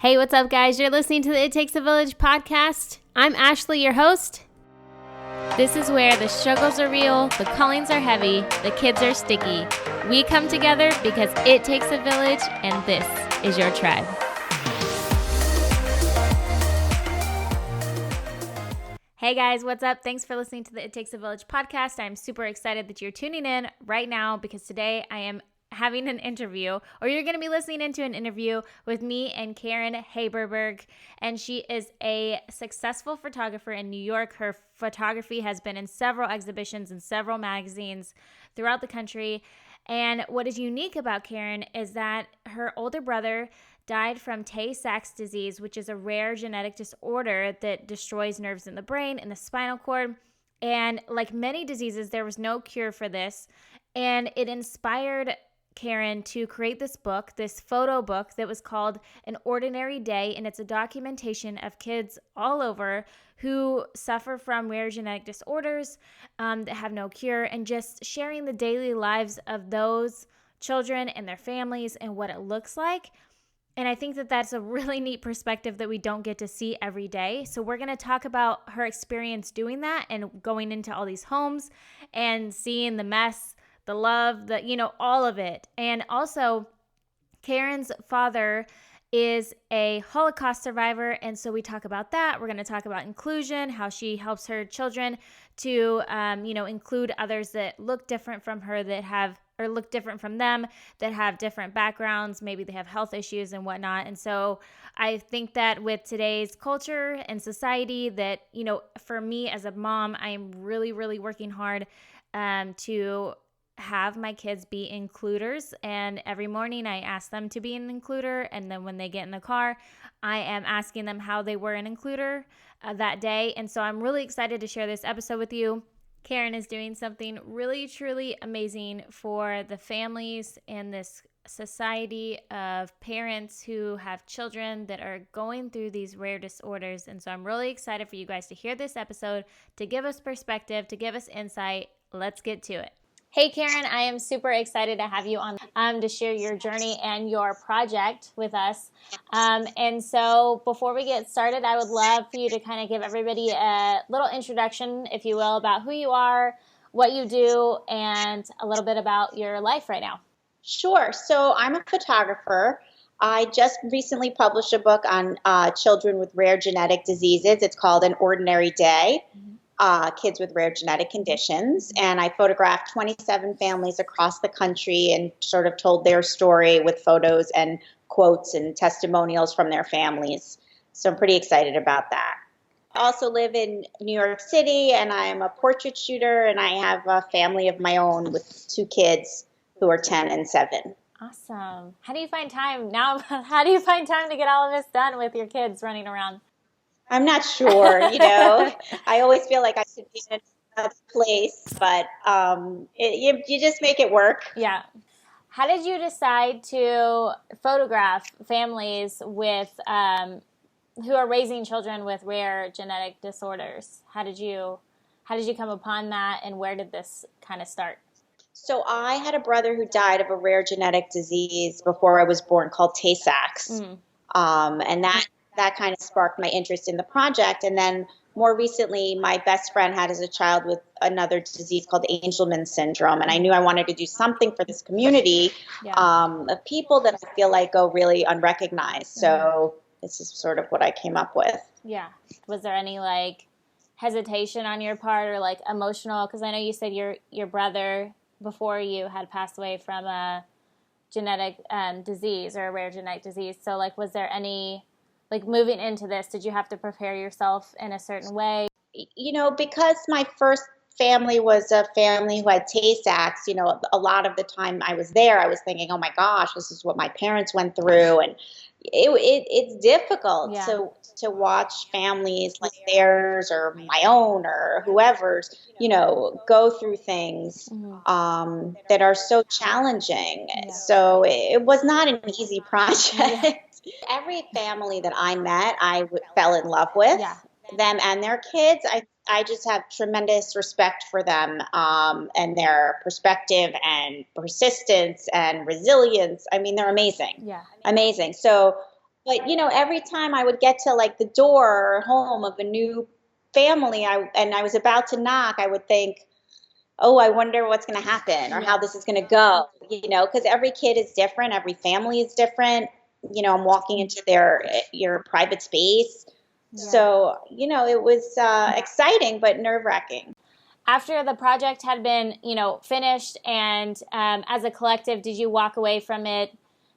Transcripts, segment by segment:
Hey, what's up, guys? You're listening to the It Takes a Village podcast. I'm Ashley, your host. This is where the struggles are real, the callings are heavy, the kids are sticky. We come together because it takes a village, and this is your tribe. Hey guys, what's up? Thanks for listening to the It Takes a Village podcast. I'm super excited that you're tuning in right now because today I am having an interview, or you're going to be listening into an interview with me and Karen Haberberg, and she is a successful photographer in New York. Her photography has been in several exhibitions and several magazines throughout the country, and what is unique about Karen is that her older brother died from Sachs disease, which is a rare genetic disorder that destroys nerves in the brain and the spinal cord. And like many diseases, there was no cure for this, and it inspired Karen to create this book, this photo book that was called An Ordinary Day, and it's a documentation of kids all over who suffer from rare genetic disorders that have no cure, and just sharing the daily lives of those children and their families and what it looks like. And I think that that's a really neat perspective that we don't get to see every day. So we're going to talk about her experience doing that and going into all these homes and seeing the mess, the love, all of it. And also, Karen's father is a Holocaust survivor, and so we talk about that. We're going to talk about inclusion, how she helps her children to, include others that look different from her, look different from them, that have different backgrounds. Maybe they have health issues and whatnot. And so I think that with today's culture and society that, for me as a mom, I am really, really working hard to have my kids be includers, and every morning I ask them to be an includer, and then when they get in the car I am asking them how they were an includer that day. And so I'm really excited to share this episode with you. Karen is doing something really truly amazing for the families in this society of parents who have children that are going through these rare disorders. And so I'm really excited for you guys to hear this episode, to give us perspective, to give us insight. Let's get to it. Hey, Karen, I am super excited to have you on to share your journey and your project with us. And so before we get started, I would love for you to kind of give everybody a little introduction, if you will, about who you are, what you do, and a little bit about your life right now. Sure. So I'm a photographer. I just recently published a book on children with rare genetic diseases. It's called An Ordinary Day. Kids with rare genetic conditions, and I photographed 27 families across the country and sort of told their story with photos and quotes and testimonials from their families. So I'm pretty excited about that. I also live in New York City, and I'm a portrait shooter, and I have a family of my own with 2 kids who are 10 and 7. Awesome. How do you find time to get all of this done with your kids running around? I'm not sure, I always feel like I should be in another place, but you just make it work. Yeah. How did you decide to photograph families with who are raising children with rare genetic disorders? How did you come upon that, and where did this kind of start? So I had a brother who died of a rare genetic disease before I was born called Sachs, and that kind of sparked my interest in the project. And then more recently, my best friend had as a child with another disease called Angelman syndrome. And I knew I wanted to do something for this community of people that I feel like go really unrecognized. So this is sort of what I came up with. Yeah. Was there any hesitation on your part or emotional? Because I know you said your brother before you had passed away from a genetic disease or a rare genetic disease. So was there any moving into this, did you have to prepare yourself in a certain way? Because my first family was a family who had Tay-Sachs, a lot of the time I was there, I was thinking, oh my gosh, this is what my parents went through. And it's difficult to watch families like theirs or my own or whoever's, go through things that are so challenging. Yeah. So it was not an easy project. Yeah. Every family that I met, I fell in love with them and their kids. I just have tremendous respect for them and their perspective and persistence and resilience. I mean, they're amazing. Yeah. Amazing. So But every time I would get to like the door or home of a new family, I was about to knock, I would think, oh, I wonder what's going to happen or how Yeah. this is going to go, because every kid is different, every family is different. I'm walking into your private space. Yeah. So, it was exciting but nerve-wracking. After the project had been, finished, and as a collective, did you walk away from it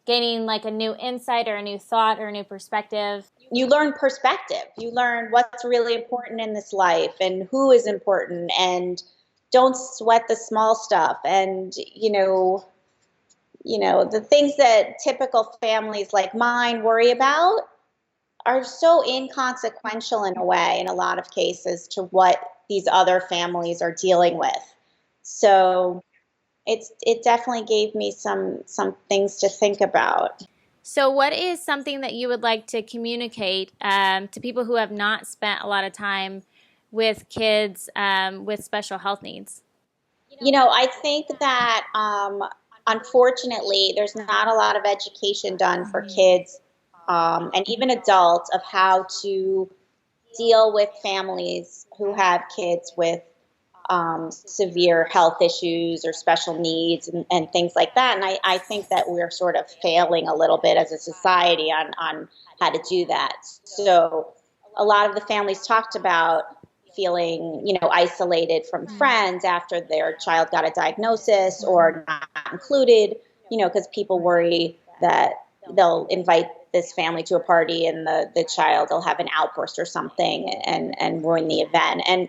gaining like a new insight or a new thought or a new perspective? You learn perspective. You learn what's really important in this life and who is important, and don't sweat the small stuff. And, the things that typical families like mine worry about are so inconsequential in a way, in a lot of cases, to what these other families are dealing with. So it definitely gave me some things to think about. So, what is something that you would like to communicate to people who have not spent a lot of time with kids with special health needs? I think that unfortunately, there's not a lot of education done for kids and even adults of how to deal with families who have kids with severe health issues or special needs and things like that. And I think that we're sort of failing a little bit as a society on how to do that. So a lot of the families talked about feeling, isolated from friends after their child got a diagnosis or not included, because people worry that they'll invite this family to a party and the child will have an outburst or something and ruin the event. And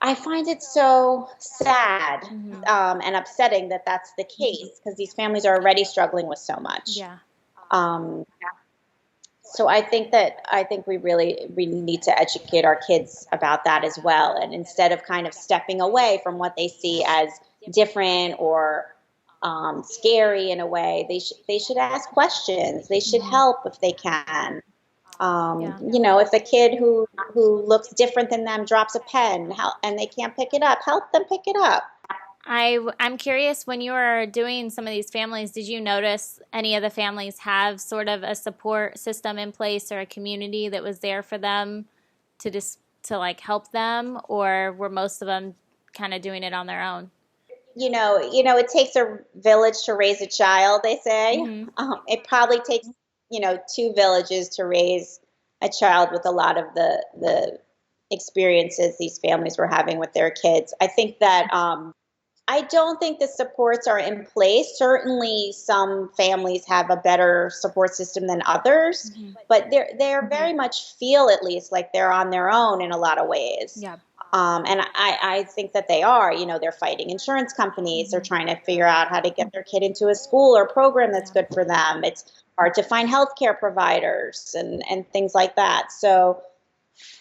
I find it so sad and upsetting that that's the case because these families are already struggling with so much. Yeah. Um, so I think we need to educate our kids about that as well. And instead of kind of stepping away from what they see as different or scary in a way, they should ask questions. They should help if they can. Yeah. If a kid who looks different than them drops a pen and they can't pick it up, help them pick it up. I'm curious, when you were doing some of these families, did you notice any of the families have sort of a support system in place or a community that was there for them to like help them, or were most of them kind of doing it on their own? It takes a village to raise a child, they say. Mm-hmm. It probably takes, two villages to raise a child with a lot of the experiences these families were having with their kids. I think that I don't think the supports are in place. Certainly, some families have a better support system than others, but they're very much feel at least like they're on their own in a lot of ways. Yeah. And I think that they are. They're fighting insurance companies. They're trying to figure out how to get their kid into a school or program that's good for them. It's hard to find healthcare providers and things like that. So,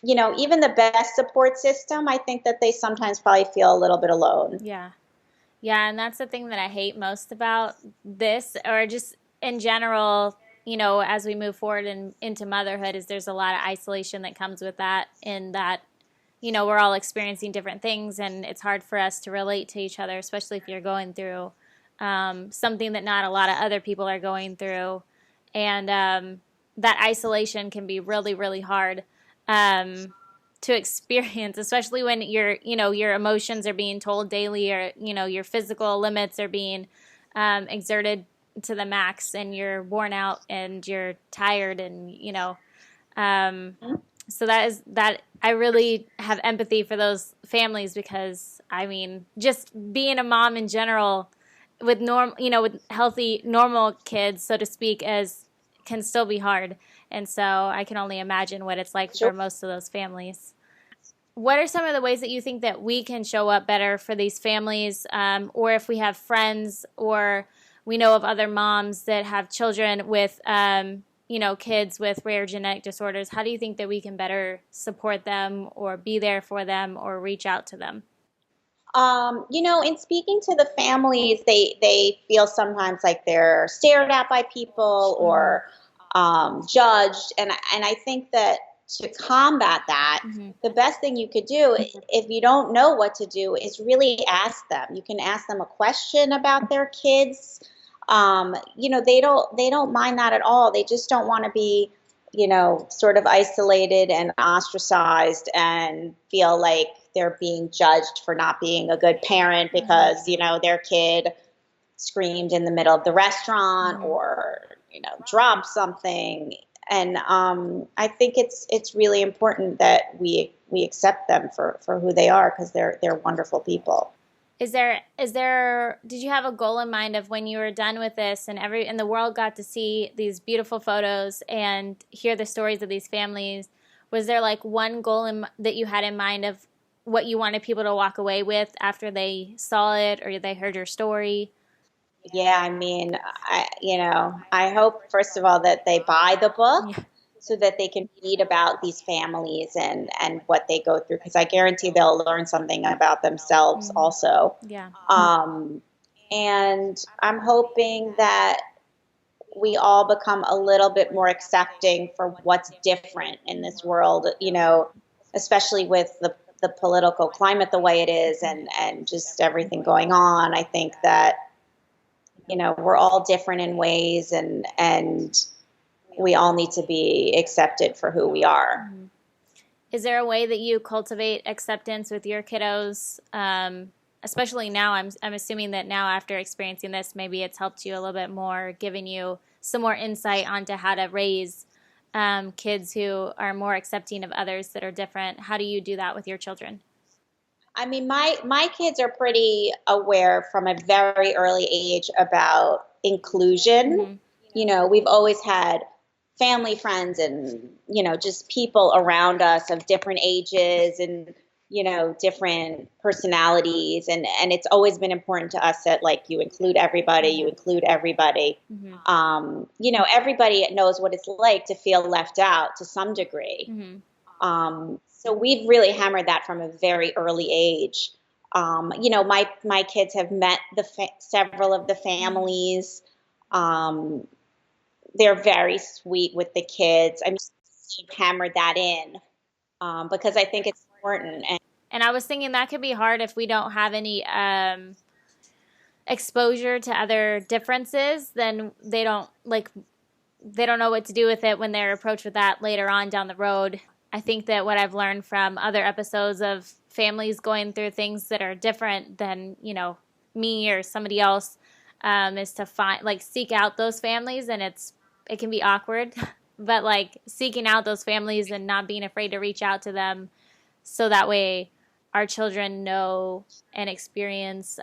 even the best support system, I think that they sometimes probably feel a little bit alone. Yeah. Yeah, and that's the thing that I hate most about this, or just in general, as we move forward into motherhood, is there's a lot of isolation that comes with that, in that, we're all experiencing different things, and it's hard for us to relate to each other, especially if you're going through something that not a lot of other people are going through. And that isolation can be really, really hard. To experience, especially when your emotions are being told daily, or your physical limits are being exerted to the max, and you're worn out and you're tired, and so that I really have empathy for those families, because I mean, just being a mom in general with with healthy normal kids, so to speak, as can still be hard. And so I can only imagine what it's like for Sure. most of those families. What are some of the ways that you think that we can show up better for these families, or if we have friends or we know of other moms that have children with, kids with rare genetic disorders, how do you think that we can better support them or be there for them or reach out to them? In speaking to the families, they feel sometimes like they're stared at by people or judged, and I think that to combat that, the best thing you could do, if you don't know what to do, is really ask them. You can ask them a question about their kids. they don't mind that at all. They just don't want to be, sort of isolated and ostracized and feel like they're being judged for not being a good parent because, their kid screamed in the middle of the restaurant or, dropped something. And I think it's really important that we accept them for who they are, because they're wonderful people. Did you have a goal in mind of when you were done with this and the world got to see these beautiful photos and hear the stories of these families? Was there like one goal that you had in mind of what you wanted people to walk away with after they saw it or they heard your story? Yeah, I mean, I hope, first of all, that they buy the book Yeah. so that they can read about these families and what they go through, because I guarantee they'll learn something about themselves also. Yeah. And I'm hoping that we all become a little bit more accepting for what's different in this world, especially with the political climate the way it is, and just everything going on. I think that, we're all different in ways, and we all need to be accepted for who we are. Is there a way that you cultivate acceptance with your kiddos? Especially now, I'm assuming that now after experiencing this, maybe it's helped you a little bit more, giving you some more insight onto how to raise kids who are more accepting of others that are different. How do you do that with your children? I mean, my kids are pretty aware from a very early age about inclusion. We've always had family friends and, just people around us of different ages and, different personalities. And it's always been important to us that, like, you include everybody, you include everybody. Everybody knows what it's like to feel left out to some degree. So we've really hammered that from a very early age. My kids have met several of the families. They're very sweet with the kids. I'm just hammered that in because I think it's important. And I was thinking that could be hard if we don't have any exposure to other differences. Then they don't know what to do with it when they're approached with that later on down the road. I think that what I've learned from other episodes of families going through things that are different than, me or somebody else is to seek out those families. And it can be awkward, but seeking out those families and not being afraid to reach out to them, so that way our children know and experience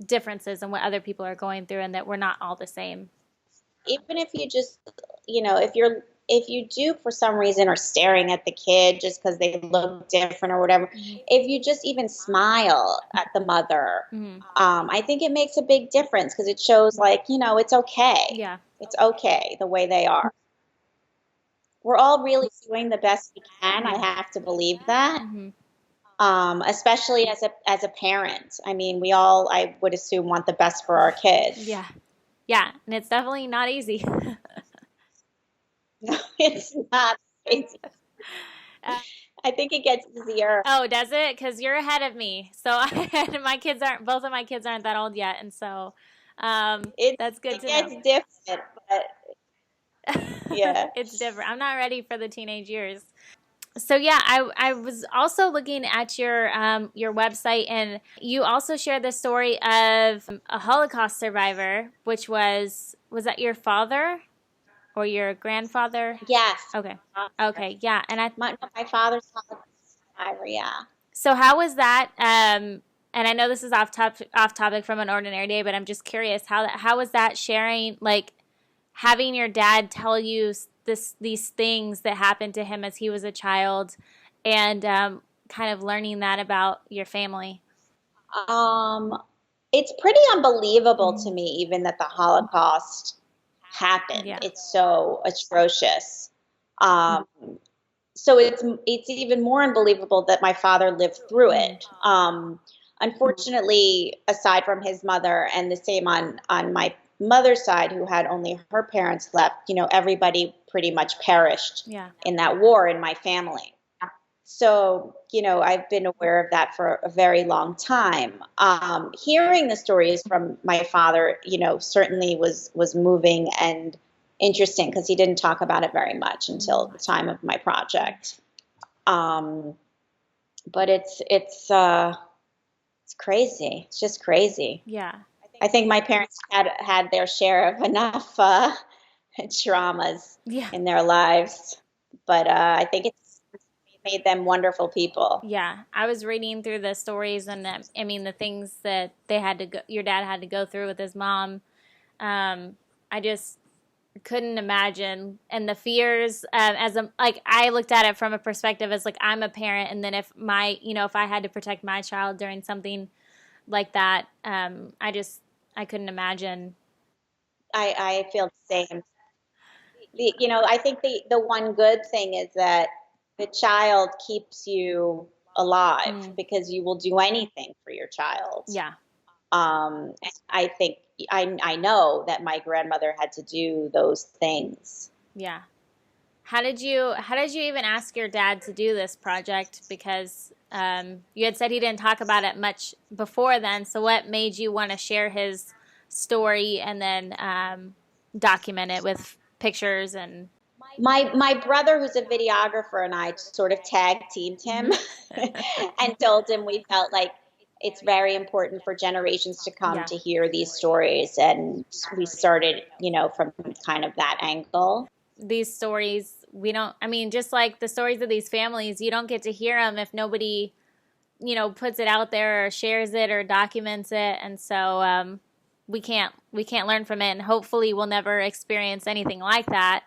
differences in what other people are going through, and that we're not all the same. Even if you just, if you do for some reason are staring at the kid just because they look different or whatever, if you just even smile at the mother, I think it makes a big difference, because it shows it's okay. Yeah. It's okay the way they are. We're all really doing the best we can. I have to believe that. Especially as a parent. I mean, we all, I would assume, want the best for our kids. Yeah. Yeah. And it's definitely not easy. No, it's not easy. I think it gets easier. Oh, does it? Because you're ahead of me. So both of my kids aren't that old yet. And so that's good to know. It gets different, but yeah. It's different. I'm not ready for the teenage years. So yeah, I was also looking at your website, and you also shared the story of a Holocaust survivor, which was that your father or your grandfather? Yes. Okay. Okay. Yeah. And my father's Holocaust survivor. Yeah. So how was that? And I know this is off topic from an ordinary day, but I'm just curious how was that sharing, having your dad tell you these things that happened to him as he was a child, and kind of learning that about your family? It's pretty unbelievable to me, even that the Holocaust happened. Yeah. It's so atrocious. So it's even more unbelievable that my father lived through it. Unfortunately, aside from his mother, and the same on my mother's side, who had only her parents left, everybody pretty much perished in that war in my family. So, I've been aware of that for a very long time. Hearing the stories from my father, certainly was moving and interesting because he didn't talk about it very much until the time of my project. Um, but it's crazy. It's just crazy. Yeah. I think my parents had their share of enough traumas Yeah. in their lives, but I think it's made them wonderful people. Yeah, I was reading through the stories, and I mean the things that they had to go, your dad had to go through with his mom. I just couldn't imagine, and the fears. As a like, I looked at it from a perspective as like I'm a parent, and then if I had to protect my child during something like that, I couldn't imagine. I feel the same. I think the one good thing is that the child keeps you alive Mm, because you will do anything for your child. yeah, And I think I know that my grandmother had to do those things. yeah. How did you even ask your dad to do this project? Because you had said he didn't talk about it much before then. So what made you want to share his story and then document it with pictures and? My brother, who's a videographer, and I sort of tag teamed him Mhm. and told him we felt like it's very important for generations to come Yeah. to hear these stories, and we started, from kind of that angle. These stories, we don't, I mean, just like the stories of these families, you don't get to hear them if nobody, puts it out there or shares it or documents it. And so we can't learn from it. And hopefully we'll never experience anything like that.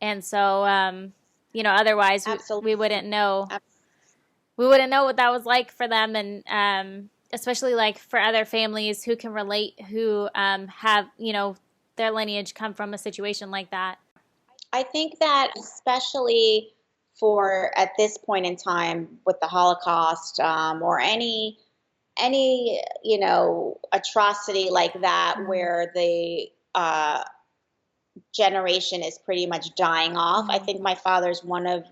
And so, otherwise we Absolutely. wouldn't know. We wouldn't know what that was like for them, and especially like for other families who can relate, who have their lineage come from a situation like that. I think that especially for at this point in time with the Holocaust, or any atrocity like that Mm-hmm. where the generation is pretty much dying off. I Mm-hmm. think my father's one of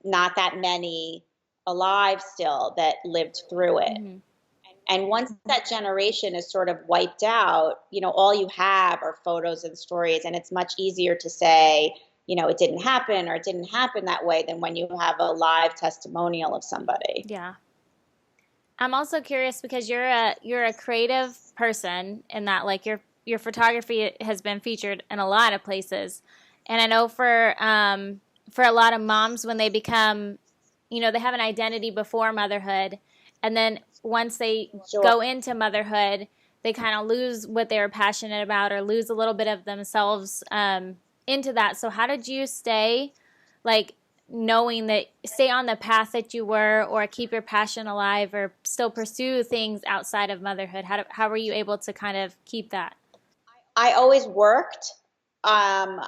not that many alive still that lived through it. Mm-hmm. And once that generation is sort of wiped out, all you have are photos and stories. And it's much easier to say, it didn't happen or it didn't happen that way than when you have a live testimonial of somebody. Yeah. I'm also curious because you're a creative person in that like your photography has been featured in a lot of places, and I know for a lot of moms when they become, they have an identity before motherhood, and then once they Sure. go into motherhood, they kind of lose what they were passionate about or lose a little bit of themselves into that. So how did you stay like knowing that stay on the path that you were or keep your passion alive or still pursue things outside of motherhood? How were you able to kind of keep that? I always worked. Um,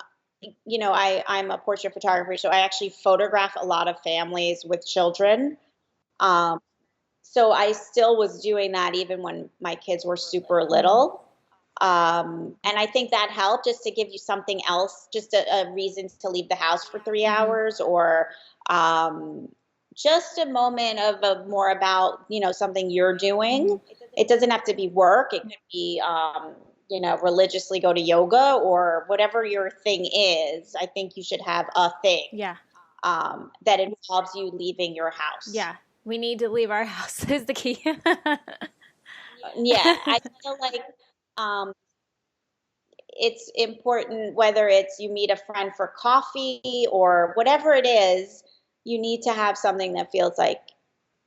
I'm a portrait photographer, so I actually photograph a lot of families with children. Um, so I still was doing that even when my kids were super Mm-hmm. little. And I think that helped just to give you something else, just a reason to leave the house for three Mm-hmm. hours or um, just a moment of more about, something you're Mm-hmm. doing. It doesn't have to be work. It could be, religiously go to yoga or whatever your thing is. I think you should have a thing Yeah. that involves you leaving your house. Yeah. We need to leave our house is the key. Yeah, I feel like um, it's important whether it's you meet a friend for coffee or whatever it is, you need to have something that feels like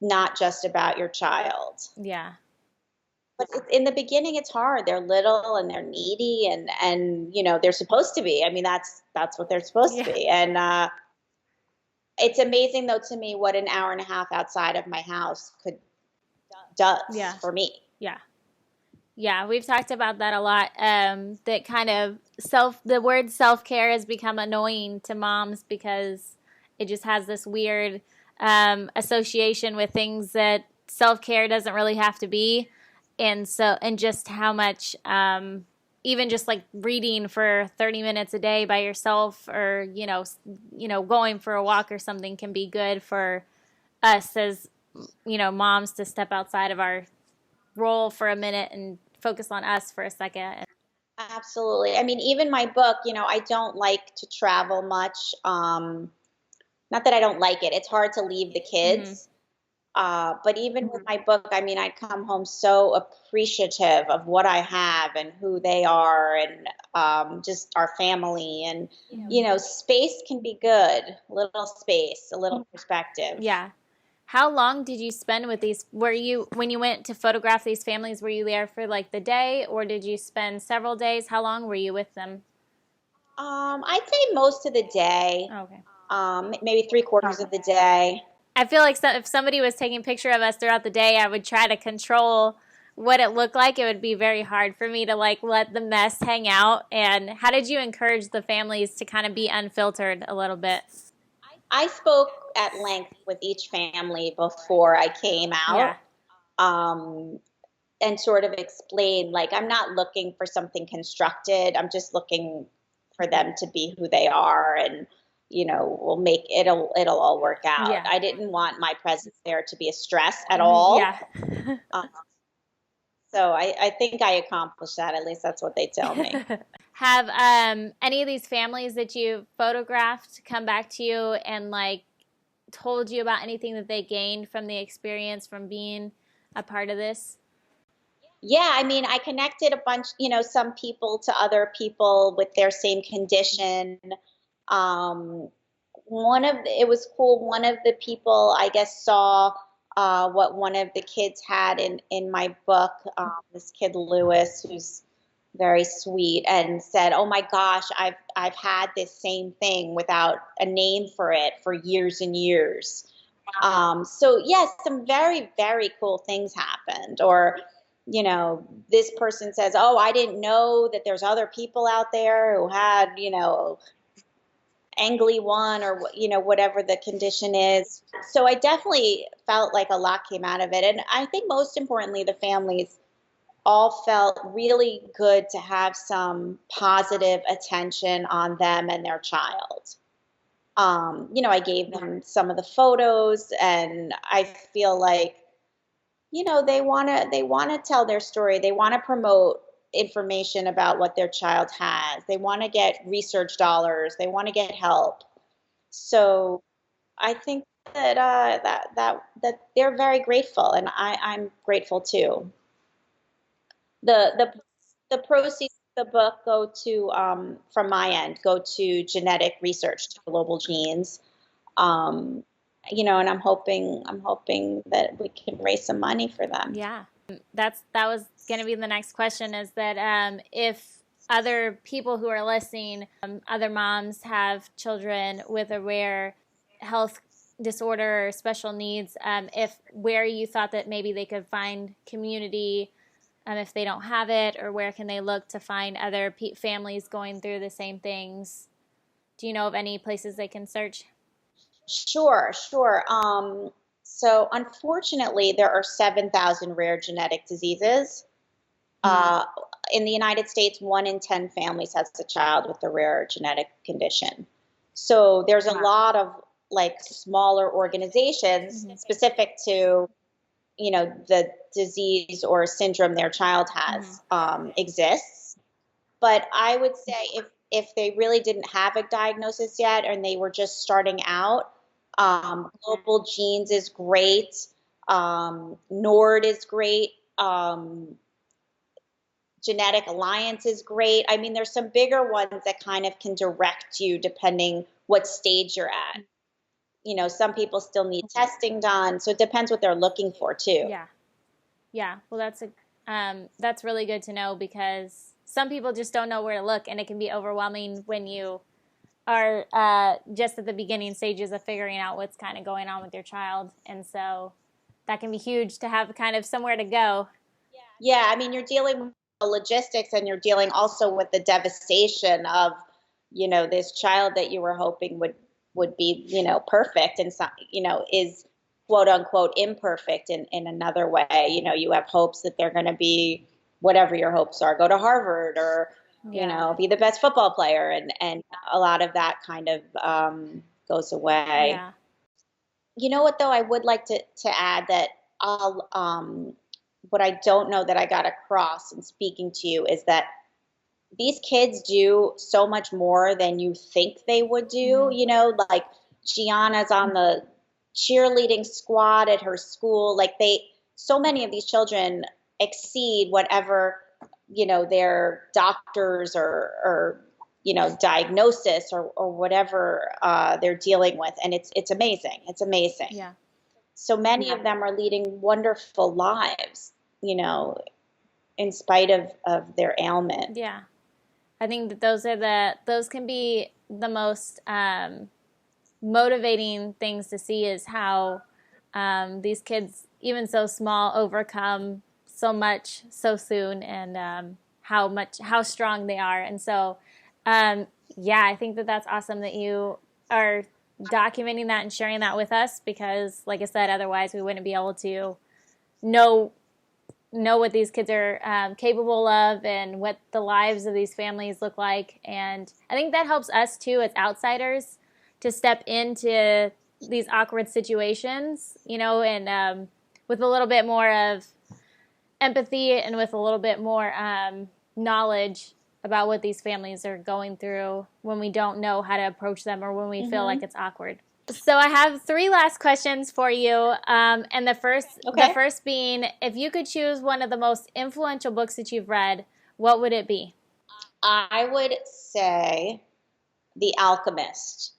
not just about your child. Yeah. But in the beginning, it's hard. They're little and they're needy, and they're supposed to be. I mean, that's what they're supposed to Yeah. be. And it's amazing though to me what an hour and a half outside of my house could does Yeah. for me. Yeah. Yeah, we've talked about that a lot. That kind of the word self care has become annoying to moms because it just has this weird association with things that self care doesn't really have to be. And just how much, even just like reading for 30 minutes a day by yourself or, going for a walk or something can be good for us as, moms to step outside of our role for a minute and focus on us for a second. Absolutely. I mean, even my book, I don't like to travel much. Not that I don't like it. It's hard to leave the Mm-hmm. kids. But even with my book, I mean, I come home so appreciative of what I have and who they are and just our family. And, space can be good. A little space, a little perspective. Yeah. How long did you spend with these? Were you, when you went to photograph these families, were you there for like the day, or did you spend several days? How long were you with them? I'd say most of the day, Okay. maybe three-quarters of the day. I feel like if somebody was taking a picture of us throughout the day, I would try to control what it looked like. It would be very hard for me to like let the mess hang out. And how did you encourage the families to kind of be unfiltered a little bit? I spoke at length with each family before I came Yeah. out, um, and sort of explained, like, I'm not looking for something constructed. I'm just looking for them to be who they are, and we'll make it'll all work out. Yeah. I didn't want my presence there to be a stress at Mm-hmm. all. Yeah. So I think I accomplished that. At least that's what they tell me. Have any of these families that you photographed come back to you and like told you about anything that they gained from the experience from being a part of this? Yeah, I mean, I connected a bunch, some people to other people with their same condition. Um, it was cool. One of the people, I guess, saw what one of the kids had in my book. This kid Lewis, who's very sweet, and said, "Oh my gosh, I've had this same thing without a name for it for years and years." So yes, some very, very cool things happened. Or, this person says, "Oh, I didn't know that there's other people out there who had, angly one," or whatever the condition is. So I definitely felt like a lot came out of it. And I think most importantly, the families all felt really good to have some positive attention on them and their child. I gave them some of the photos, and I feel like, they want to tell their story. They want to promote information about what their child has. They want to get research dollars. They want to get help. So I think that they're very grateful, and I'm grateful too. The proceeds of the book go to, from my end, go to genetic research to global genes. Um, and I'm hoping that we can raise some money for them. Yeah. That was going to be the next question, is that if other people who are listening, other moms have children with a rare health disorder or special needs, if where you thought that maybe they could find community, if they don't have it, or where can they look to find other families going through the same things? Do you know of any places they can search? Sure, sure. So unfortunately, there are 7,000 rare genetic diseases. Uh, in the United States, 1 in 10 families has a child with a rare genetic condition. So there's a lot of like smaller organizations specific to, the disease or syndrome their child has, exists. But I would say if they really didn't have a diagnosis yet and they were just starting out, Global Genes is great. Nord is great. Genetic Alliance is great. I mean, there's some bigger ones that kind of can direct you depending what stage you're at. Some people still need testing done, so it depends what they're looking for too. Yeah. Yeah, well, that's really good to know, because some people just don't know where to look, and it can be overwhelming when you are just at the beginning stages of figuring out what's kind of going on with your child, and so that can be huge to have kind of somewhere to go. Yeah, I mean, you're dealing with the logistics, and you're dealing also with the devastation of, this child that you were hoping would be, perfect, and some, is quote unquote imperfect in another way. You have hopes that they're going to be whatever your hopes are, go to Harvard, or, Yeah, be the best football player, and a lot of that kind of goes away. yeah. You know what, though, I would like to add that what I don't know that I got across in speaking to you is that these kids do so much more than you think they would do. Like Gianna's on the cheerleading squad at her school. Like so many of these children exceed whatever, their doctors or diagnosis or whatever they're dealing with. And it's amazing. It's amazing. Yeah. So many of them are leading wonderful lives, in spite of their ailment. Yeah. I think that those can be the most motivating things to see, is how these kids, even so small, overcome so much so soon, and how strong they are. And so, I think that that's awesome that you are documenting that and sharing that with us, because, like I said, otherwise we wouldn't be able to know what these kids are capable of and what the lives of these families look like. And I think that helps us too, as outsiders, to step into these awkward situations, and with a little bit more of empathy and with a little bit more knowledge about what these families are going through when we don't know how to approach them, or when we feel like it's awkward. So I have 3 last questions for you, and the first being, if you could choose one of the most influential books that you've read, what would it be? I would say The Alchemist.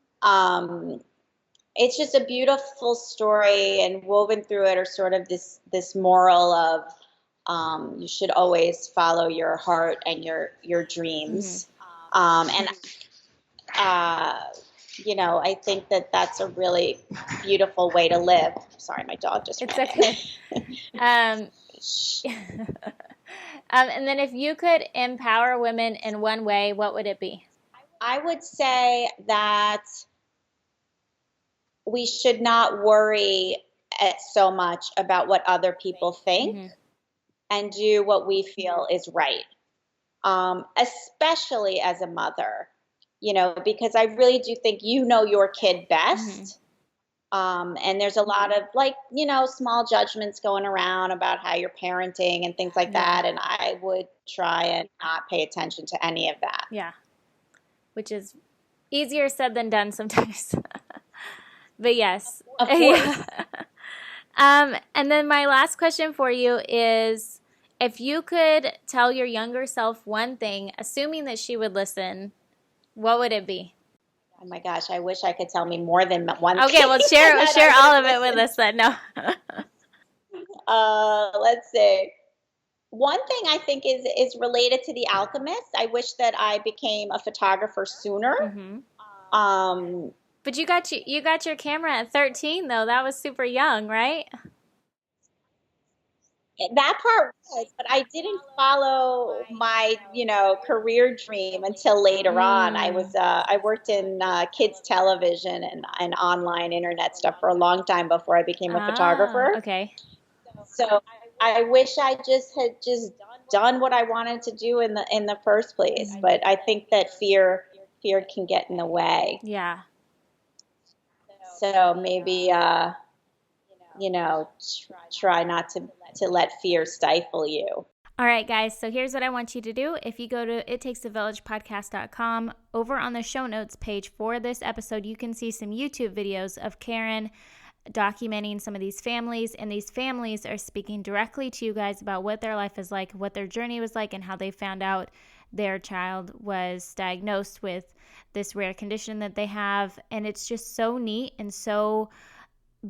It's just a beautiful story, and woven through it are sort of this moral of you should always follow your heart and your dreams. And I think that that's a really beautiful way to live. Sorry, my dog just ran in. It's okay. And then if you could empower women in one way, what would it be? I would say that we should not worry so much about what other people think, and do what we feel is right, especially as a mother. Because I really do think your kid best. And there's a lot of small judgments going around about how you're parenting and things like that. And I would try and not pay attention to any of that. Yeah. Which is easier said than done sometimes. But yes. Of course. And then my last question for you is, if you could tell your younger self one thing, assuming that she would listen, what would it be? Oh my gosh, I wish I could tell me more than one thing. Okay, well, share all of it with us then. No. Let's see. One thing I think is related to The Alchemist. I wish that I became a photographer sooner. But you got your camera at 13, though. That was super young, right? That part was, but I didn't follow my, career dream until later on. I worked in kids television and online internet stuff for a long time before I became a photographer. Okay. So I wish I had done what I wanted to do in the first place. But I think that fear can get in the way. Yeah. So maybe, try not to let fear stifle you. All right, guys. So here's what I want you to do. If you go to ittakesavillagepodcast.com, over on the show notes page for this episode, you can see some YouTube videos of Karen documenting some of these families, and these families are speaking directly to you guys about what their life is like, what their journey was like, and how they found out their child was diagnosed with this rare condition that they have. And it's just so neat and so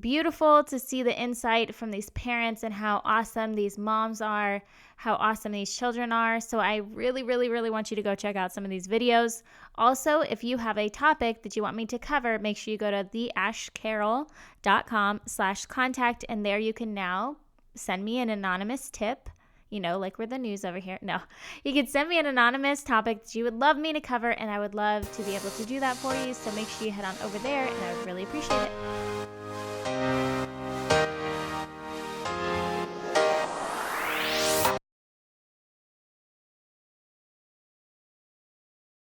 beautiful to see the insight from these parents and how awesome these moms are, how awesome these children are. So I really, really, really want you to go check out some of these videos. Also, if you have a topic that you want me to cover, make sure you go to theashcarroll.com/contact, and there you can now send me an anonymous tip. Like we're the news over here. No, you can send me an anonymous topic that you would love me to cover, and I would love to be able to do that for you. So make sure you head on over there, and I would really appreciate it.